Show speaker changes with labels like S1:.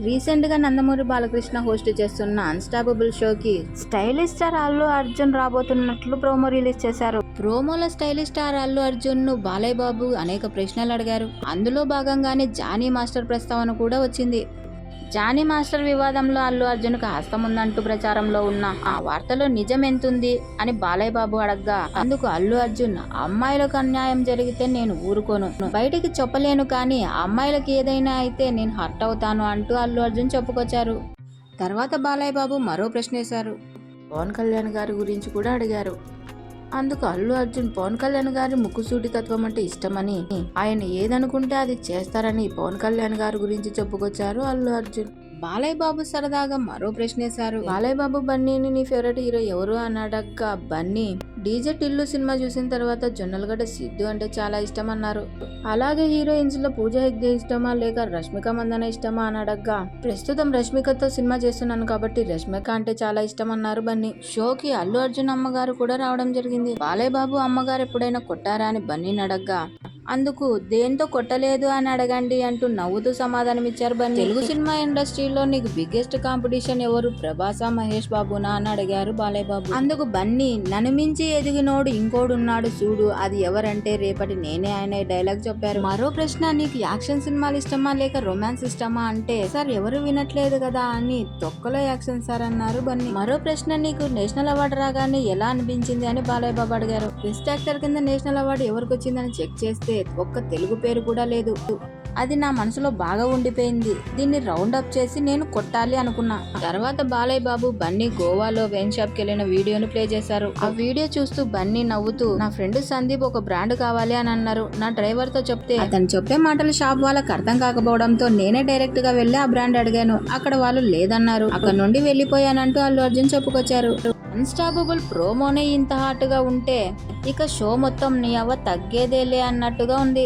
S1: Recent గా Nandamuri Balakrishna host చేస్తున్న unstoppable షోకి స్టైలిష్ స్టార్ అల్లు అర్జున్ రాబోతున్నట్లు ప్రోమో రిలీజ్ చేశారు. ప్రోమోలో స్టైలిష్ స్టార్ అల్లు అర్జున్ ను బాలయ్య బాబు అనేక ప్రశ్నలు అడిగారు. అందులో భాగంగానే జానీ మాస్టర్ ప్రస్తావన కూడా వచ్చింది. జానీ మాస్టర్ వివాదంలో అల్లు అర్జున్కు హస్తం ఉందంటూ ప్రచారంలో ఉన్న ఆ వార్తలో నిజం ఎంతుంది అని బాలయ్య బాబు అడగ్గా, అందుకు అల్లు అర్జున్, అమ్మాయిలకు అన్యాయం జరిగితే నేను ఊరుకోను, బయటికి చెప్పలేను, కానీ అమ్మాయిలకు ఏదైనా అయితే నేను హర్ట్ అవుతాను అంటూ అల్లు అర్జున్ చెప్పుకొచ్చారు. తర్వాత బాలయ్య బాబు మరో ప్రశ్న వేశారు. పవన్ కళ్యాణ్ గారి గురించి కూడా అడిగారు. అందుకు అల్లు అర్జున్, పవన్ కళ్యాణ్ గారి ముక్కుసూటితత్వం అంటే ఇష్టమని, ఆయన ఏదనుకుంటే అది చేస్తారని పవన్ కళ్యాణ్ గారి గురించి చెప్పుకొచ్చారు అల్లు అర్జున్. బాలయ్య బాబు సరదాగా మరో ప్రశ్న వేశారు. బాలయ్య బాబు బన్నీని నీ ఫేవరెట్ హీరో ఎవరు అని అడగ్గా, బన్నీ డీజే టిల్లు సినిమా చూసిన తర్వాత జొన్నలగడ్డ సిద్ధు అంటే చాలా ఇష్టం అన్నారు. అలాగే హీరోయిన్స్ లో పూజా హెగ్డే ఇష్టమా లేక రష్మిక మందన ఇష్టమా అని అడగ్గా, ప్రస్తుతం రష్మికతో సినిమా చేస్తున్నాను కాబట్టి రష్మిక అంటే చాలా ఇష్టం అన్నారు బన్నీ. షోకి అల్లు అర్జున్ అమ్మగారు కూడా రావడం జరిగింది. బాలయ్య బాబు అమ్మగారు ఎప్పుడైనా కొట్టారా అని బన్నీని అడగ్గా, అందుకు దేంతో కొట్టలేదు అని అడగండి అంటూ నవ్వుతూ సమాధానమిచ్చారు బన్నీ. తెలుగు సినిమా ఇండస్ట్రీలో నీకు బిగ్గెస్ట్ కాంపిటీషన్ ఎవరు, ప్రభాసా మహేష్ బాబునా అని అడిగారు బాలయ్య బాబు. అందుకు బన్నీ, నన్ను మించి ఎదిగినోడు ఇంకోడున్నాడు చూడు, అది ఎవరంటే రేపటి నేనే అనే డైలాగ్ చెప్పారు. మరో ప్రశ్న, నీకు యాక్షన్ సినిమాలు ఇష్టమా లేక రొమాన్స్ ఇష్టమా అంటే, సార్ ఎవరు వినట్లేదు కదా అని తొక్కలో యాక్షన్ సార్ అన్నారు బన్నీ. మరో ప్రశ్న, నీకు నేషనల్ అవార్డు రాగానే ఎలా అనిపించింది అని బాలయ్య బాబు అడిగారు. బెస్ట్ యాక్టర్ కింద నేషనల్ అవార్డు ఎవరికి వచ్చిందని చెక్ చేస్తే ఒక్క తెలుగు పేరు కూడా లేదు. అది నా మనసులో బాగా ఉండిపోయింది. దీన్ని రౌండ్ అప్ చేసి నేను కొట్టాలి అనుకున్నా. తర్వాత బాలయ్య బాబు బన్నీ గోవాలో వైన్ షాప్ కి వెళ్ళిన వీడియోను ప్లే చేశారు. ఆ వీడియో చూస్తూ బన్నీ నవ్వుతూ, నా ఫ్రెండ్ సందీప్ ఒక బ్రాండ్ కావాలి అని అన్నారు. నా డ్రైవర్ తో చెప్తే అతను చెప్పే మాటలు షాప్ వాళ్ళకి అర్థం కాకపోవడంతో నేనే డైరెక్ట్ గా వెళ్లి ఆ బ్రాండ్ అడిగాను. అక్కడ వాళ్ళు లేదన్నారు. అక్కడ నుండి వెళ్లిపోయానంటూ అల్లు అర్జున్ చెప్పుకొచ్చారు. అన్స్టాపబుల్ ప్రోమోనే ఇంత హాట్ గా ఉంటే ఇక షో మొత్తం నీ అవ్వ తగ్గేదేలే అన్నట్టుగా ఉంది.